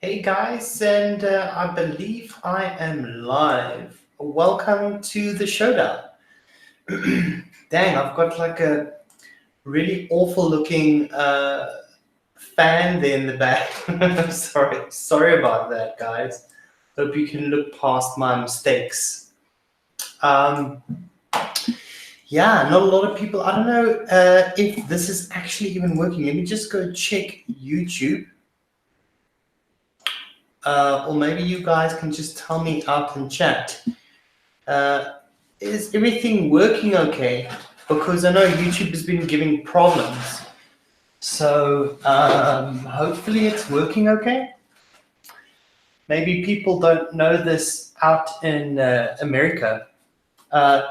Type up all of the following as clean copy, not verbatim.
Hey guys, and I believe I am live. Welcome to the showdown. Dang, I've got like a really awful looking fan there in the back. Sorry about that, guys. Hope you can look past my mistakes. Um, yeah, not a lot of people. I don't know if this is actually even working. Let me just go check YouTube. Or maybe you guys can just tell me out in chat. Uh, is everything working okay? Because I know YouTube has been giving problems. So hopefully it's working okay. Maybe people don't know this out in America. Uh,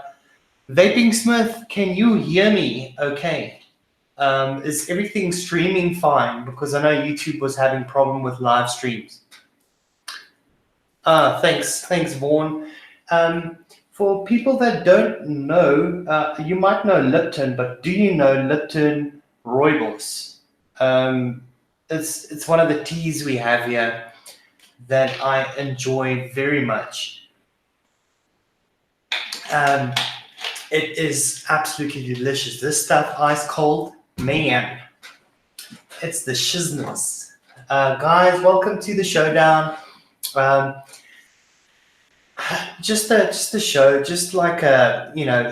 Vaping Smith, can you hear me okay? Is everything streaming fine? Because I know YouTube was having problem with live streams. Thanks, Vaughn. For people that don't know, you might know Lipton, but do you know Lipton Rooibos? It's one of the teas we have here that I enjoy very much. Um, it is absolutely delicious. This stuff, ice cold, man, it's the shizness. Guys, welcome to the showdown. Um, just a show, just like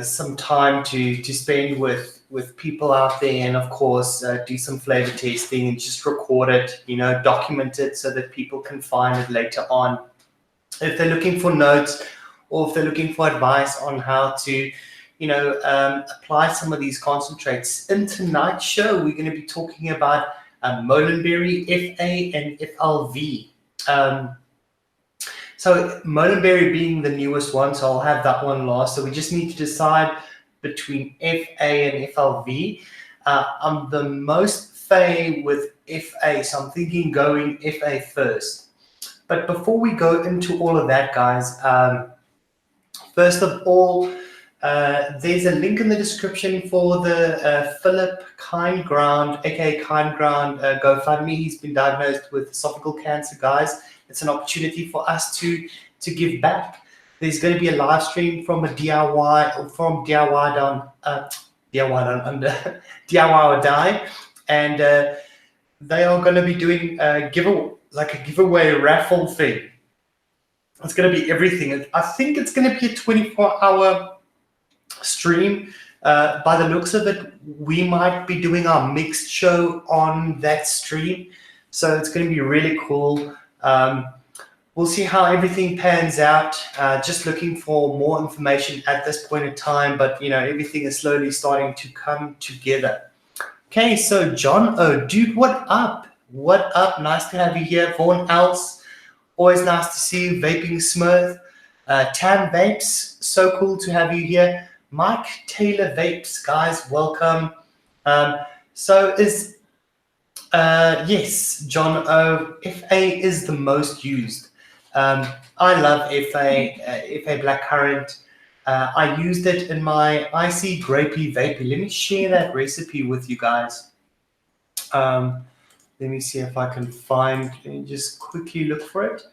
some time to spend with people out there, and of course do some flavor tasting and just record it, document it so that people can find it later on if they're looking for notes or if they're looking for advice on how to apply some of these concentrates. In tonight's show we're going to be talking about Molenberry, FA and FLV. So Molenberry being the newest one, so I'll have that one last. So we just need to decide between FA and FLV. I'm the most FA with FA, so I'm thinking going FA first. But before we go into all of that, guys, first of all, there's a link in the description for the Philip Kindground, aka Kindground GoFundMe. He's been diagnosed with esophageal cancer, guys. It's an opportunity for us to give back. There's going to be a live stream from DIY down under DIY or die, and they are going to be doing a giveaway raffle thing. It's going to be everything. I think it's going to be a 24-hour stream. By the looks of it, we might be doing our mixed show on that stream, so it's going to be really cool. We'll see how everything pans out. Just looking for more information at this point in time, but everything is slowly starting to come together. Okay, so John O, dude, what up? What up? Nice to have you here. Vaughn Else, always nice to see you. Vaping Smith, Tam Vapes, so cool to have you here. Mike Taylor Vapes, guys, welcome. Yes, John O, FA is the most used. I love FA Blackcurrant. I used it in my icy grapey vapey. Let me share that recipe with you guys. Let me see if I can find, let me just quickly look for it.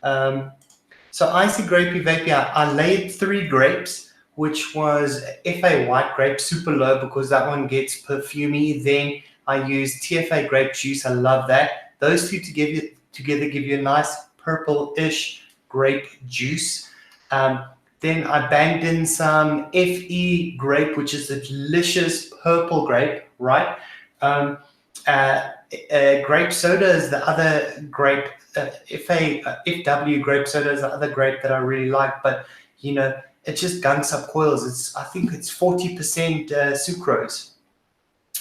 So icy grapey vapey, I laid 3 grapes, which was FA white grape, super low because that one gets perfumey. Then I used TFA grape juice. I love that. Those two together give you a nice purple-ish grape juice. Then I banged in some FE grape, which is a delicious purple grape, right? Grape soda is the other grape. FW grape soda is the other grape that I really like, but it just gunks up coils. I think it's 40% sucrose.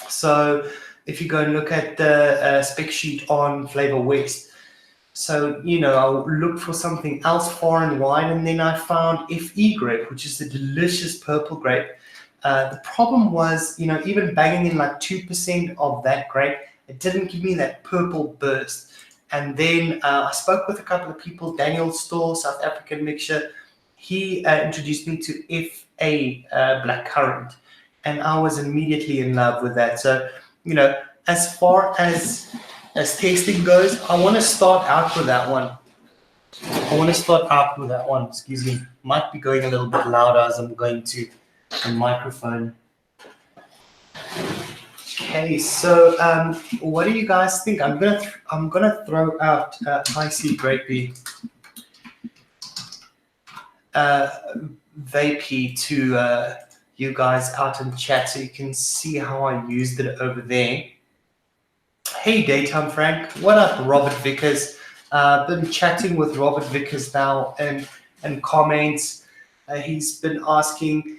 So if you go and look at the spec sheet on Flavor West, so I'll look for something else far and wide, and then I found FE grape, which is a delicious purple grape. The problem was, even banging in like 2% of that grape, it didn't give me that purple burst. And then I spoke with a couple of people, Daniel Store, South African mixture. He introduced me to FA Blackcurrant, and I was immediately in love with that. So, as far as as testing goes, I want to start out with that one. Excuse me. Might be going a little bit louder as I'm going to the microphone. Okay, so what do you guys think? I'm gonna throw out icy grapey vapey to you guys out in chat so you can see how I used it over there. Hey, Daytime Frank, what up, Robert Vickers? Been chatting with Robert Vickers now and comments. He's been asking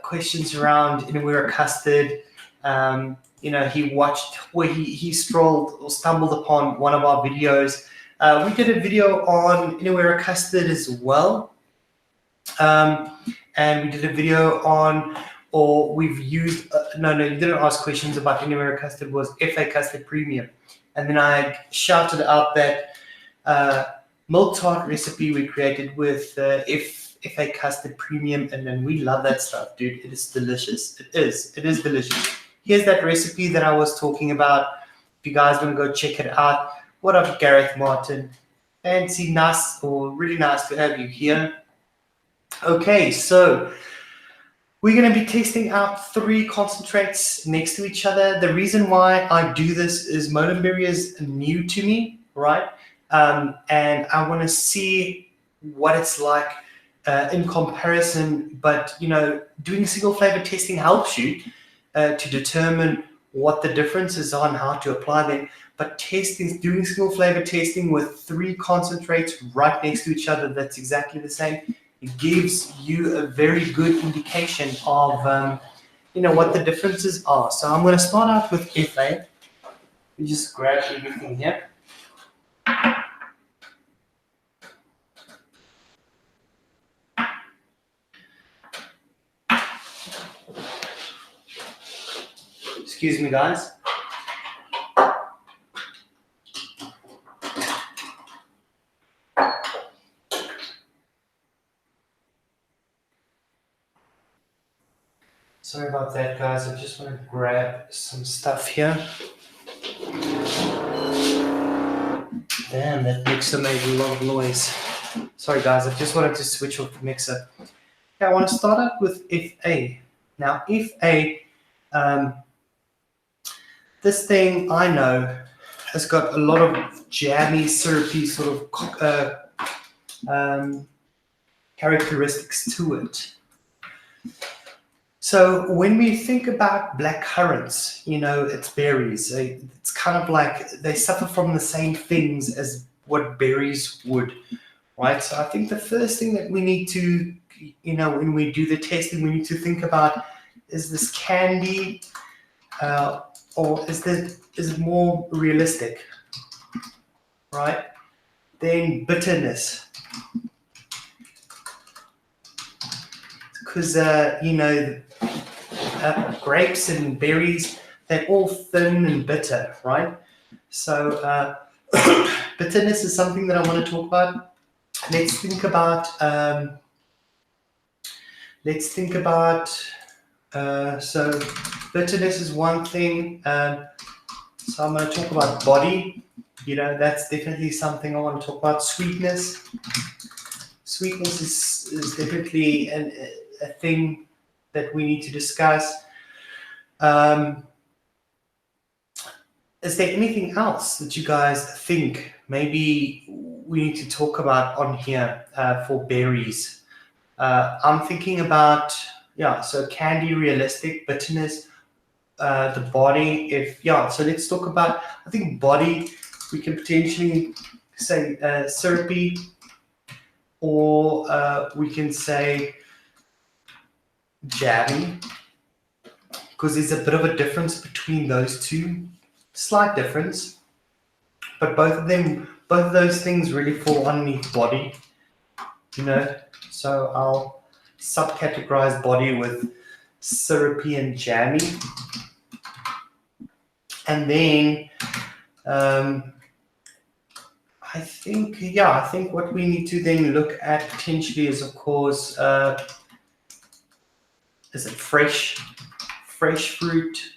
questions around Inawera custard. He watched where he strolled or stumbled upon one of our videos. We did a video on Inawera custard as well. And we did a video on, or we've used, no, you didn't ask questions about Inawera custard, was FA custard premium. And then I shouted out that milk tart recipe we created with FA custard premium, and then we love that stuff, dude. It is delicious. It is delicious. Here's that recipe that I was talking about. If you guys want to go check it out. What up, Gareth Martin? Fancy, nice, or really nice to have you here. Okay, so we're going to be testing out 3 concentrates next to each other. The reason why I do this is Molenberry is new to me, right? And I want to see what it's like in comparison. But, doing single flavor testing helps you to determine what the differences are and how to apply them. But doing single flavor testing with 3 concentrates right next to each other that's exactly the same, it gives you a very good indication of, what the differences are. So I'm going to start out with FA. We just grab everything here. Excuse me, guys. Sorry about that, guys. I just want to grab some stuff here. Damn, that mixer made a lot of noise. Sorry, guys. I just wanted to switch off the mixer. Okay, I want to start out with FA. Now, FA, this thing I know has got a lot of jammy, syrupy sort of characteristics to it. So when we think about blackcurrants, it's berries. It's kind of like they suffer from the same things as what berries would, right? So I think the first thing that we need to, when we do the testing, we need to think about, is this candy or is it more realistic, right? Then bitterness. Because, grapes and berries, they're all thin and bitter, right? So bitterness is something that I want to talk about. Let's think about, so bitterness is one thing. So I'm going to talk about body. That's definitely something I want to talk about. Sweetness. Sweetness is definitely a thing that we need to discuss. Is there anything else that you guys think maybe we need to talk about on here for berries? I'm thinking about, so candy, realistic, bitterness, the body. So let's talk about, I think body, we can potentially say syrupy, or we can say jammy, because there's a bit of a difference between those two, slight difference, but both of those things really fall underneath body, so I'll subcategorize body with syrupy and jammy. And then I think what we need to then look at potentially is, of course, is it fresh fruit,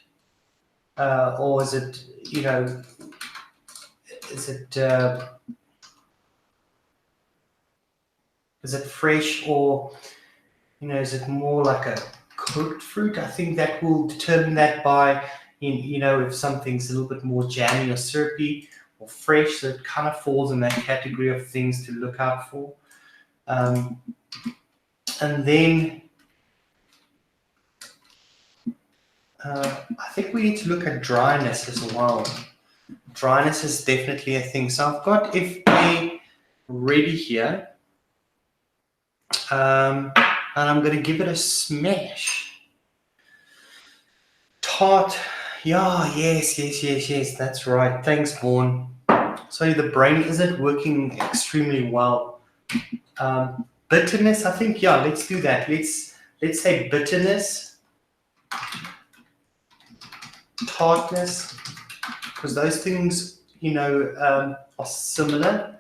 or is it, fresh, or is it more like a cooked fruit? I think that will determine that by if something's a little bit more jammy or syrupy or fresh. So it kind of falls in that category of things to look out for. And then I think we need to look at dryness as well. Dryness is definitely a thing. So I've got FA ready here. And I'm going to give it a smash. Tart. Yeah, yes. That's right. Thanks, Vaughn. So the brain isn't working extremely well. Bitterness, I think, yeah, let's do that. Let's say bitterness, tartness, because those things, are similar,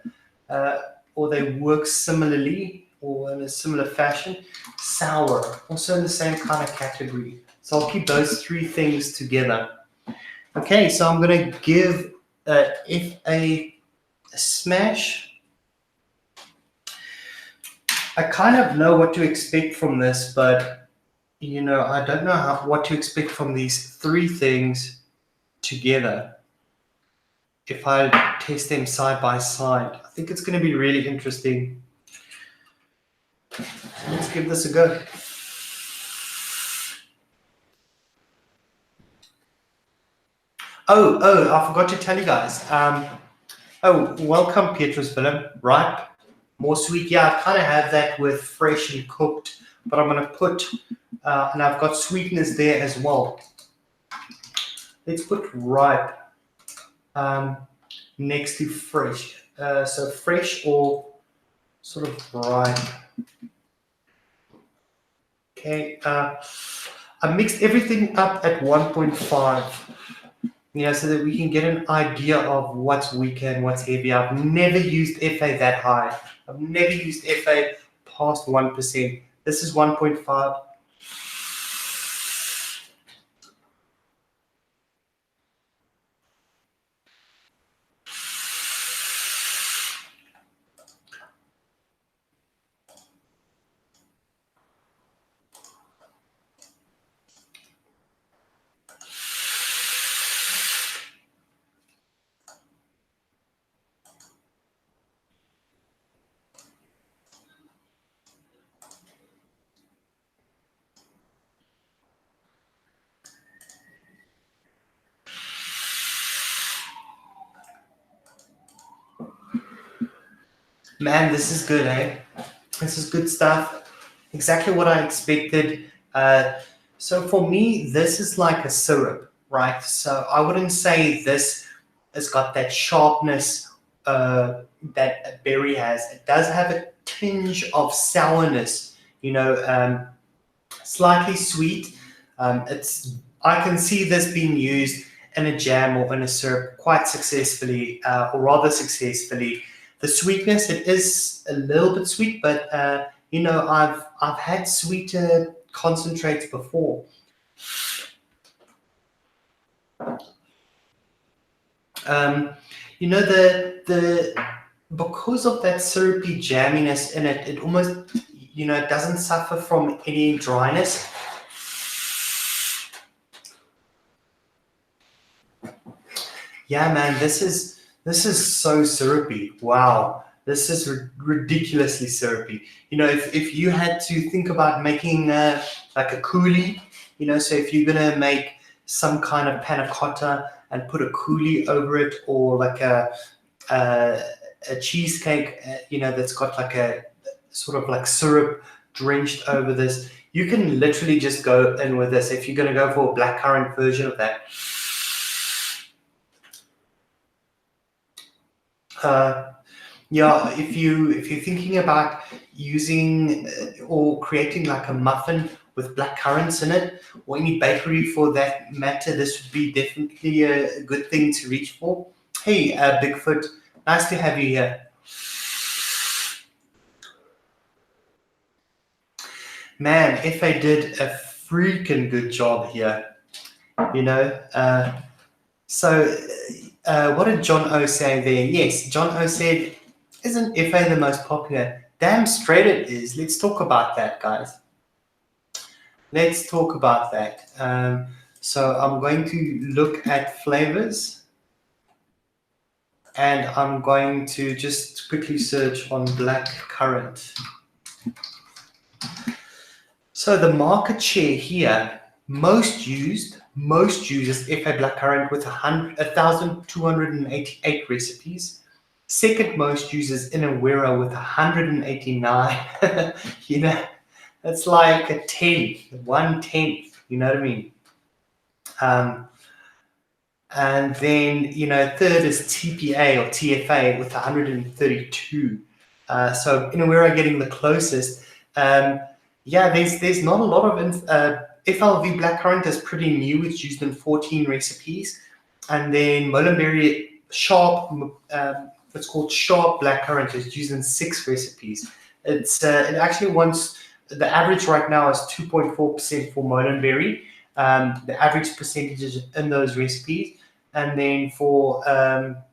or they work similarly or in a similar fashion. Sour, also in the same kind of category. So I'll keep those three things together. Okay, so I'm going to give FA a smash. I kind of know what to expect from this, but I don't know what to expect from these three things together. If I test them side by side, I think it's going to be really interesting. Let's give this a go. Oh, I forgot to tell you guys. Welcome, Petrus Willem. Ripe, more sweet. Yeah, I kind of have that with fresh and cooked, but I'm going to put, and I've got sweetness there as well. Let's put ripe next to fresh. So fresh or sort of ripe. Okay, I mixed everything up at 1.5. So that we can get an idea of what's weaker and what's heavier. I've never used FA that high. I've never used FA past 1%. This is 1.5. Man, this is good, eh? This is good stuff. Exactly what I expected. So for me, this is like a syrup, right? So I wouldn't say this has got that sharpness that a berry has. It does have a tinge of sourness, slightly sweet. I can see this being used in a jam or in a syrup quite successfully, or rather successfully. The sweetness, it is a little bit sweet, but I've had sweeter concentrates before. The because of that syrupy jamminess in it, it almost it doesn't suffer from any dryness. Yeah, man, this is so syrupy. Wow, this is ridiculously syrupy. If you had to think about making like a coulis, so if you're gonna make some kind of panna cotta and put a coulis over it, or like a cheesecake, that's got like a sort of like syrup drenched over this, you can literally just go in with this. If you're gonna go for a blackcurrant version of that. If you're thinking about using or creating like a muffin with blackcurrants in it, or any bakery for that matter, this would be definitely a good thing to reach for. Hey, Bigfoot, nice to have you here. Man, if I did a freaking good job here, So what did John O say there? Yes, John O said, isn't FA the most popular? Damn straight it is. Let's talk about that, guys. Let's talk about that. So I'm going to look at flavors, and I'm going to just quickly search on blackcurrant. So the market share here, most used is FA blackcurrant with 1,288 recipes. Second most users in Awera with 189. You know, that's like a 1/10. You know what I mean? And then, third is TPA or TFA with 132. So in Awera getting the closest. Yeah, there's not a lot of FLV blackcurrant is pretty new. It's used in 14 recipes, and then Mullenberry sharp, it's called sharp blackcurrant, is used in 6 recipes. It actually wants, the average right now is 2.4% for Mullenberry. The average percentages in those recipes, and then for FA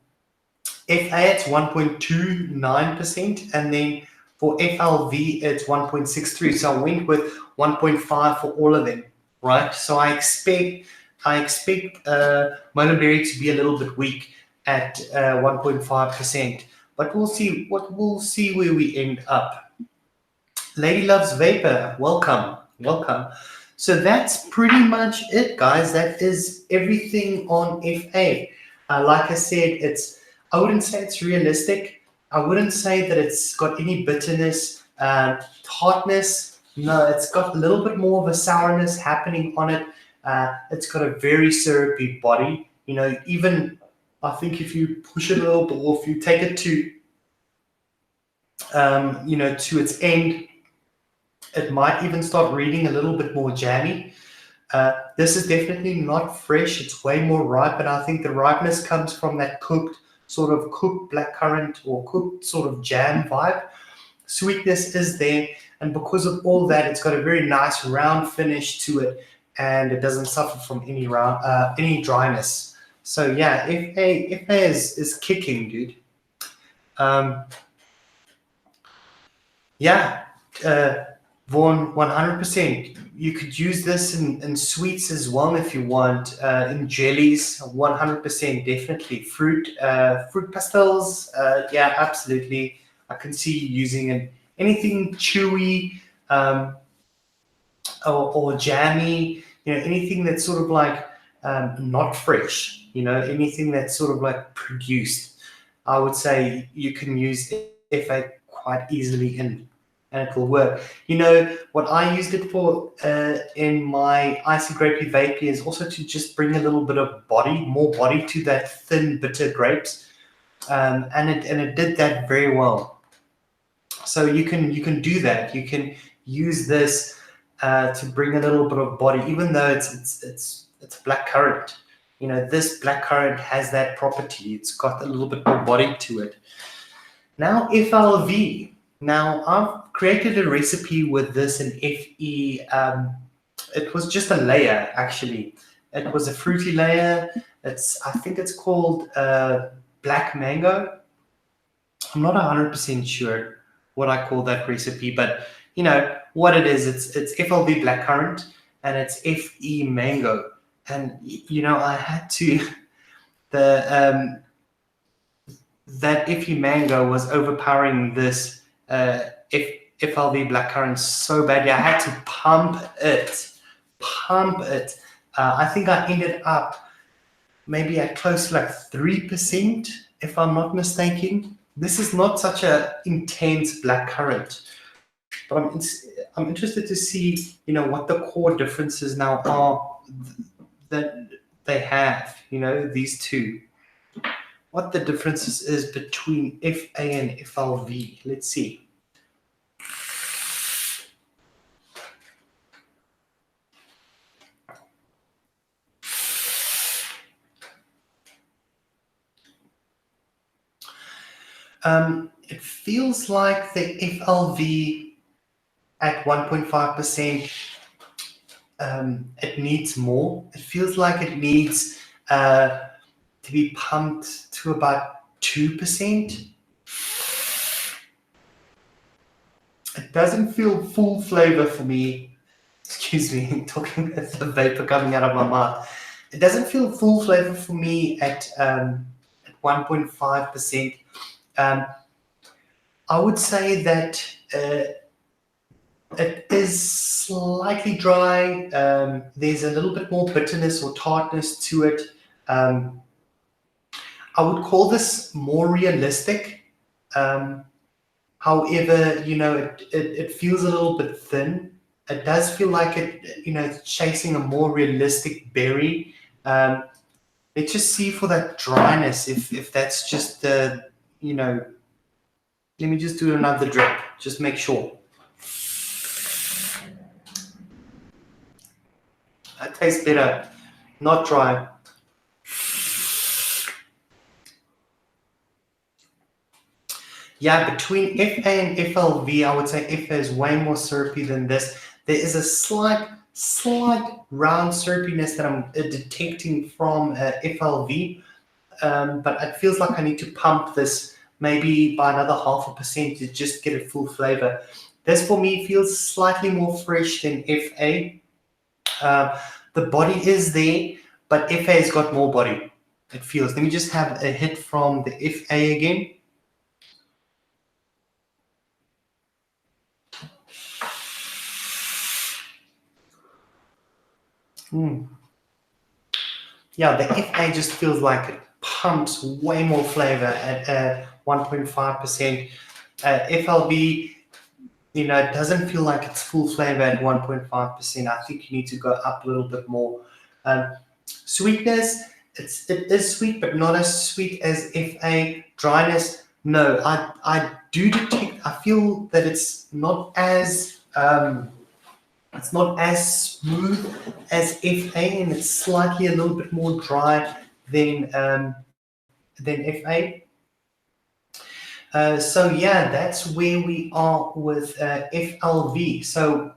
it's 1.29%, and then for FLV, it's 1.63. So I went with 1.5 for all of them, right? So I expect Mullenberry to be a little bit weak at 1.5%, but we'll see where we end up. Lady Loves Vapor, welcome. So that's pretty much it, guys. That is everything on FA. Like I said, I wouldn't say it's realistic. I wouldn't say that it's got any bitterness, tartness. No, it's got a little bit more of a sourness happening on it. It's got a very syrupy body. Even I think if you push it a little bit, or if you take it to, to its end, it might even start reading a little bit more jammy. This is definitely not fresh. It's way more ripe, and I think the ripeness comes from that cooked blackcurrant or cooked sort of jam vibe. Sweetness is there, and because of all that, it's got a very nice round finish to it, and it doesn't suffer from any dryness. So yeah, FA is kicking, dude. Yeah, Vaughn, 100%. You could use this in sweets as well if you want, in jellies, 100%, definitely. Fruit pastels, yeah, absolutely. I can see you using it. Anything chewy or jammy, anything that's sort of like not fresh, anything that's sort of like produced. I would say you can use FA quite easily in, and it will work. What I used it for in my icy grapey vape is also to just bring a little bit of more body to that thin bitter grapes, and it did that very well. So you can do that. You can use this to bring a little bit of body, even though it's blackcurrant. This blackcurrant has that property. It's got a little bit more body to it. Now FLV. Now I've created a recipe with this in FE. It was just a layer, actually. It was a fruity layer. I think it's called black mango. I'm not 100% sure what I call that recipe, but what it is. It's FLV blackcurrant and it's FE mango, and I had to that FE mango was overpowering this FLV blackcurrant so badly. I had to pump it. I think I ended up maybe at close to like 3%, if I'm not mistaken. This is not such a intense blackcurrant, but I'm interested to see what the core differences now are that they have. These two. What the differences is between FA and FLV. Let's see. It feels like the FLV at 1.5%, it needs more. It feels like it needs to be pumped to about 2%. It doesn't feel full flavor for me. Excuse me, talking with the vapor coming out of my mouth. It doesn't feel full flavor for me at 1.5%. I would say that it is slightly dry. There's a little bit more bitterness or tartness to it. I would call this more realistic. However, it feels a little bit thin. It does feel like it's chasing a more realistic berry. Let's just see for that dryness, if that's just the, let me just do another drip, just make sure. That tastes better, not dry. Yeah, between FA and FLV, I would say FA is way more syrupy than this. There is a slight round syrupiness that I'm detecting from FLV, but it feels like I need to pump this maybe by another 0.5% to just get a full flavor. This for me feels slightly more fresh than FA. The body is there, but FA has got more body. It feels. Let me just have a hit from the FA again. Yeah, the FA just feels like it pumps way more flavor at 1.5%. FLV, it doesn't feel like it's full flavor at 1.5%. I think you need to go up a little bit more. Sweetness, it is sweet, but not as sweet as FA. Dryness, no. I do detect. I feel that it's not as smooth as FA, and it's slightly a little bit more dry than FA. So yeah, that's where we are with FLV. So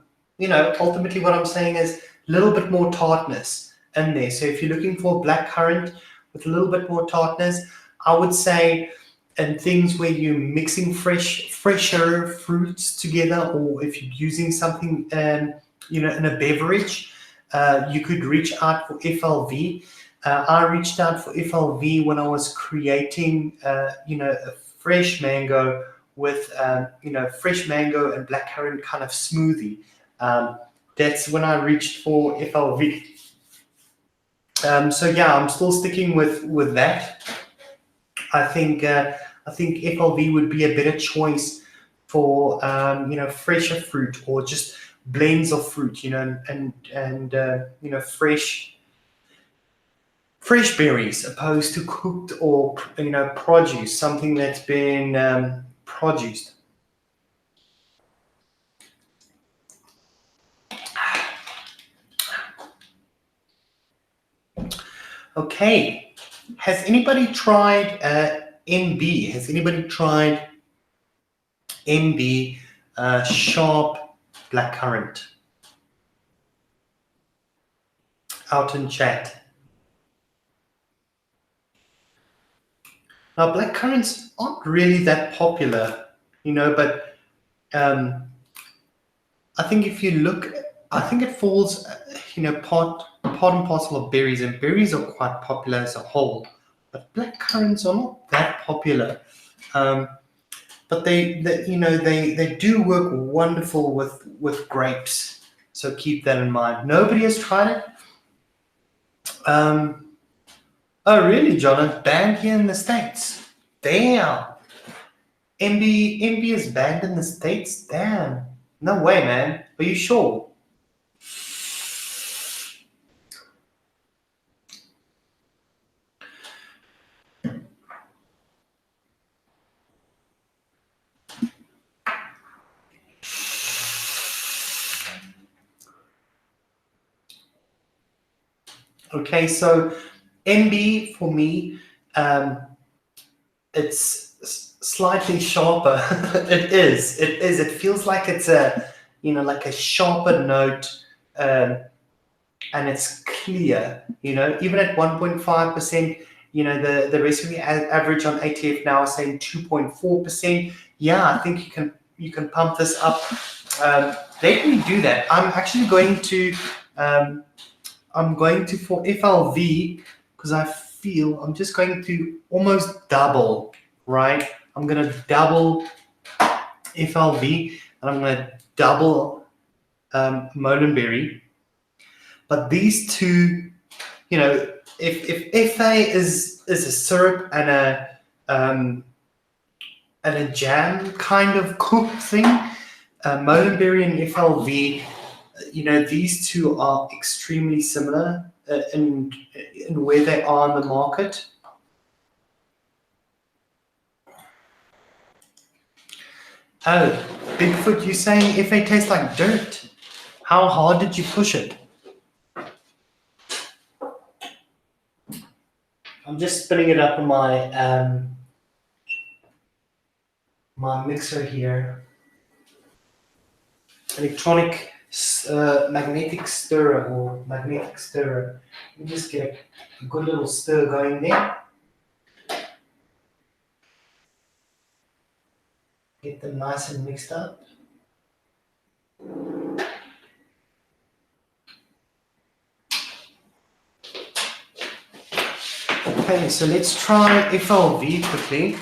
ultimately what I'm saying is a little bit more tartness in there. So if you're looking for blackcurrant with a little bit more tartness, I would say in things where you're mixing fresher fruits together, or if you're using something in a beverage, you could reach out for FLV. I reached out for FLV when I was creating a fresh mango with fresh mango and blackcurrant kind of smoothie. That's when I reached for FLV. So yeah, I'm still sticking with that. I think FLV would be a better choice for fresher fruit, or just blends of fruit, and fresh berries, opposed to cooked or produce, something that's been produced. Okay, has anybody tried MB? Has anybody tried MB sharp blackcurrant? Out in chat. Now, blackcurrants aren't really that popular, but I think if you look, I think it falls, part and parcel of berries, and berries are quite popular as a whole, but blackcurrants are not that popular. But they do work wonderful with grapes, so keep that in mind. Nobody has tried it. Oh, really, John? It's banned here in the States. Damn. MB is banned in the States? Damn. No way, man. Are you sure? Okay, so MB for me, it's slightly sharper. It is. It feels like it's like a sharper note, and it's clear. Even at 1.5%, You know, the recipe average on ATF now is saying 2.4%. Yeah, I think you can pump this up. Let me do that. I'm actually going to for FLV, because I feel I'm just going to almost double, right? I'm going to double FLV and I'm going to double Molenberry. But these two, you know, if FA is a syrup and a jam kind of cook thing, Molenberry and FLV, you know, these two are extremely similar in where they are on the market. Oh, Bigfoot, you're saying FA tastes like dirt. How hard did you push it? I'm just spinning it up on my my mixer here. Electronic magnetic stirrer or magnetic stirrer. Let me just get a good little stir going there. Get them nice and mixed up. Okay, so let's try FLV quickly.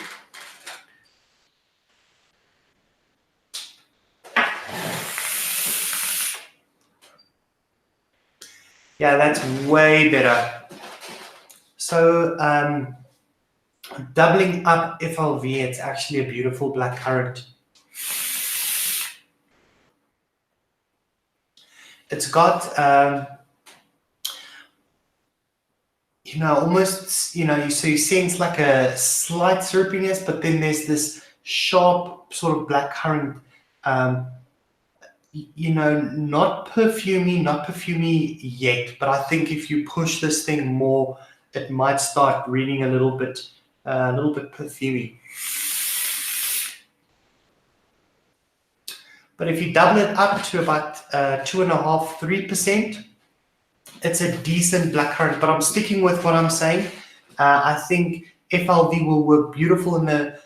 Yeah, that's way better. So doubling up FLV, it's actually a beautiful blackcurrant. It's got you know, almost, you know, so you sense like a slight syrupiness, but then there's this sharp sort of blackcurrant, you know, not perfumey yet, but I think if you push this thing more, it might start reading a little bit perfumey. But if you double it up to about 2.5–3%, it's a decent blackcurrant. But I'm sticking with what I'm saying. I think FLV will work beautiful in a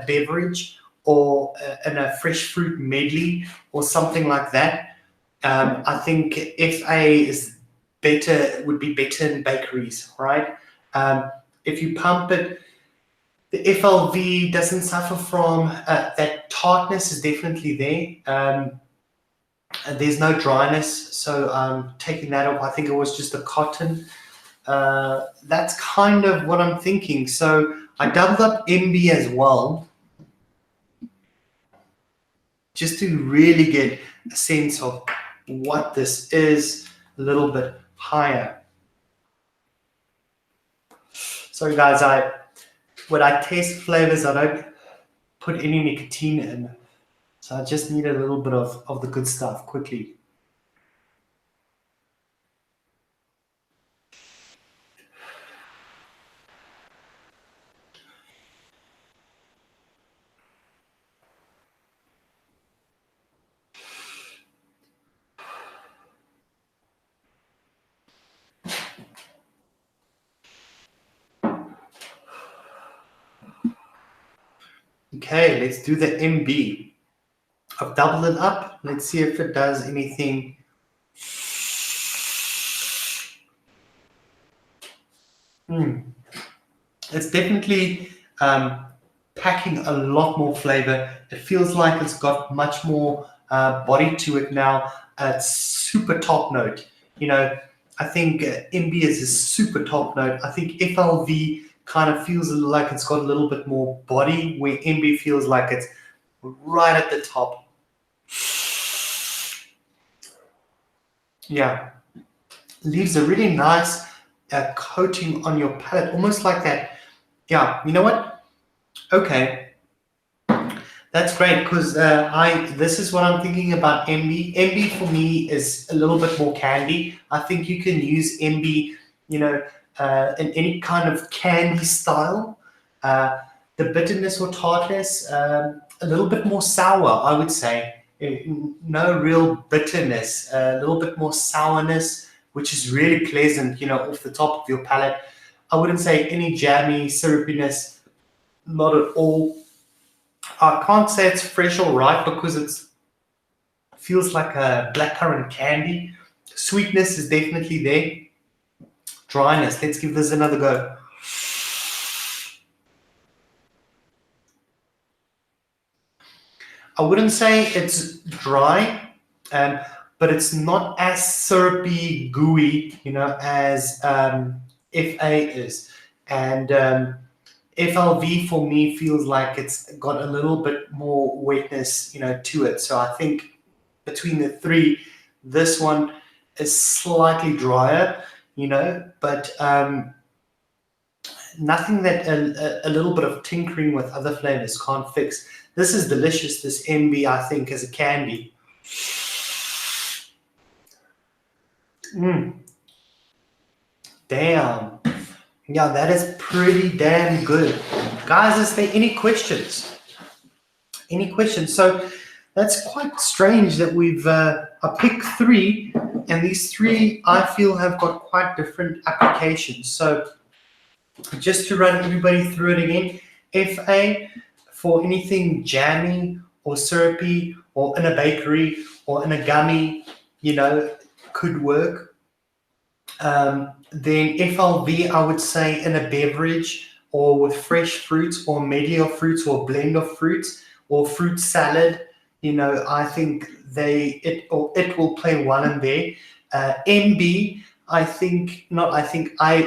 beverage or in a fresh fruit medley or something like that. I think FA is better, would be better in bakeries, right? If you pump it, the FLV doesn't suffer from that tartness is definitely there. And there's no dryness, so I'm taking that off. I think it was just the cotton. That's kind of what I'm thinking. So I doubled up MB as well, just to really get a sense of what this is a little bit higher. Sorry guys, when I taste flavors, I don't put any nicotine in. So I just need a little bit of the good stuff quickly. Okay, let's do the MB. I've doubled it up. Let's see if it does anything. It's definitely packing a lot more flavor. It feels like it's got much more body to it now. It's super top note. You know, I think MB is a super top note. I think FLV kind of feels like it's got a little bit more body, where MB feels like it's right at the top. Yeah, leaves a really nice coating on your palate, almost like that. Yeah, you know what? Okay, that's great, because this is what I'm thinking about MB. MB for me is a little bit more candy. I think you can use MB, you know, in any kind of candy style. The bitterness or tartness, a little bit more sour, I would say. No real bitterness, a little bit more sourness, which is really pleasant, you know, off the top of your palate. I wouldn't say any jammy syrupiness, not at all. I can't say it's fresh or ripe because it feels like a blackcurrant candy. Sweetness is definitely there. Dryness, let's give this another go. I wouldn't say it's dry, but it's not as syrupy, gooey, as FA is. And FLV for me feels like it's got a little bit more wetness, to it. So I think between the three, this one is slightly drier, but nothing that a little bit of tinkering with other flavors can't fix. This is delicious, this MB, I think, as a candy. Damn. Yeah, that is pretty damn good. Guys, is there any questions? Any questions? So that's quite strange that we've I picked three, and these three I feel have got quite different applications. So just to run everybody through it again, FA for anything jammy or syrupy or in a bakery or in a gummy, could work. Then FLV, I would say in a beverage or with fresh fruits or medley of fruits or blend of fruits or fruit salad, I think it will play well in there. MB,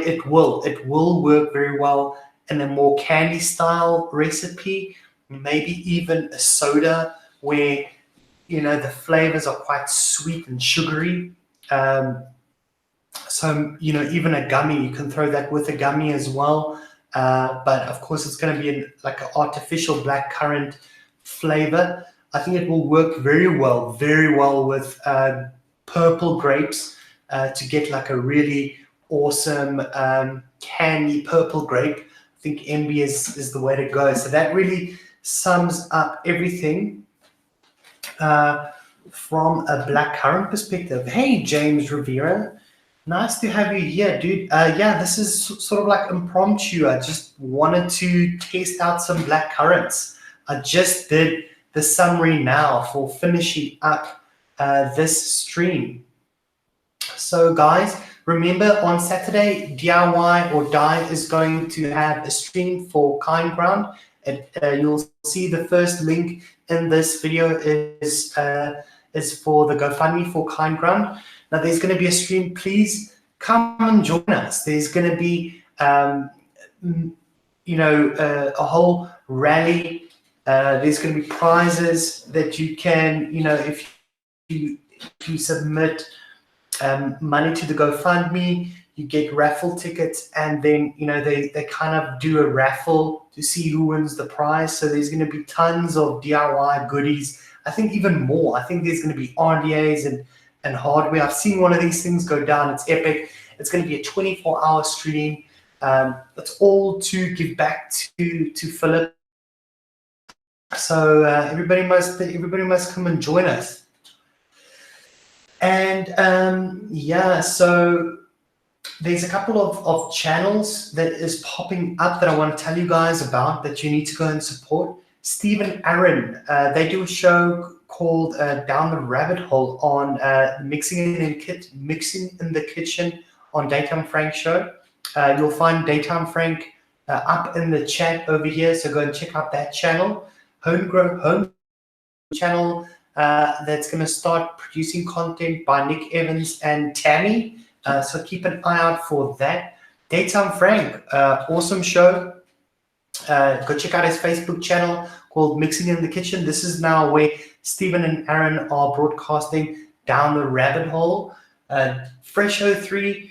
it will work very well in a more candy style recipe, maybe even a soda where, the flavors are quite sweet and sugary. So, even a gummy, you can throw that with a gummy as well. But of course, it's going to be like an artificial blackcurrant flavor. I think it will work very well with purple grapes to get like a really awesome candy purple grape. I think MB is the way to go. So that really sums up everything from a blackcurrant perspective. Hey, James Rivera. Nice to have you here, dude. Yeah, this is sort of like impromptu. I just wanted to test out some blackcurrants. I just did the summary now for finishing up this stream. So guys, remember on Saturday, DIY or Die is going to have a stream for Kindground. You'll see the first link in this video is for the GoFundMe for Kindground. Now there's going to be a stream. Please come and join us. There's going to be, a whole rally. There's going to be prizes that you can, if you submit money to the GoFundMe, you get raffle tickets, and then they kind of do a raffle to see who wins the prize. So there's going to be tons of DIY goodies. I think even more. I think there's going to be RDAs and hardware. I've seen one of these things go down. It's epic. It's going to be a 24-hour stream. That's all to give back to Philip. So everybody must come and join us. And so there's a couple of channels that is popping up that I want to tell you guys about that you need to go and support. Steve and Aaron, they do a show called Down the Rabbit Hole on Mixing in the Kitchen on Daytime Frank Show. You'll find Daytime Frank up in the chat over here, so go and check out that channel. Home channel that's going to start producing content by Nick Evans and Tammy. So keep an eye out for that. Daytime Frank, awesome show. Go check out his Facebook channel called Mixing in the Kitchen. This is now where Stephen and Aaron are broadcasting Down the Rabbit Hole. Fresh 03,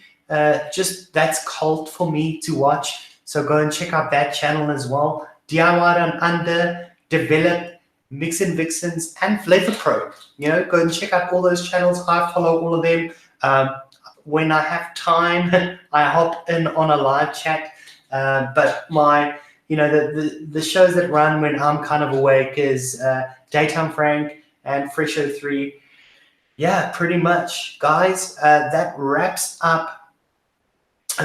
just that's cult for me to watch. So go and check out that channel as well. DIY Down Under, Develop, Mix and Vixens, and Flavor Pro. Go and check out all those channels. I follow all of them. When I have time, I hop in on a live chat. But my, the shows that run when I'm kind of awake is Daytime Frank and Fresh 03. Yeah, pretty much, guys. That wraps up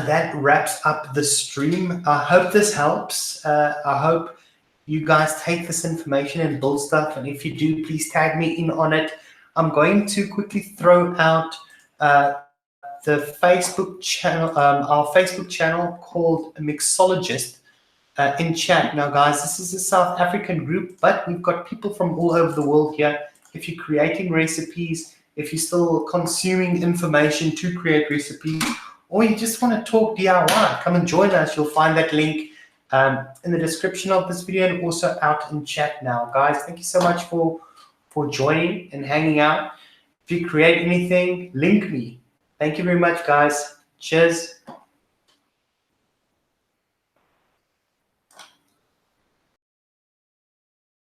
that wraps up the stream. I hope this helps. I hope you guys take this information and build stuff. And if you do, please tag me in on it. I'm going to quickly throw out the Facebook channel, our Facebook channel called Mixologist in chat. Now, guys, this is a South African group, but we've got people from all over the world here. If you're creating recipes, if you're still consuming information to create recipes, or you just want to talk DIY, come and join us. You'll find that link in the description of this video and also out in chat now. Guys, thank you so much for joining and hanging out. If you create anything, link me. Thank you very much, guys. Cheers.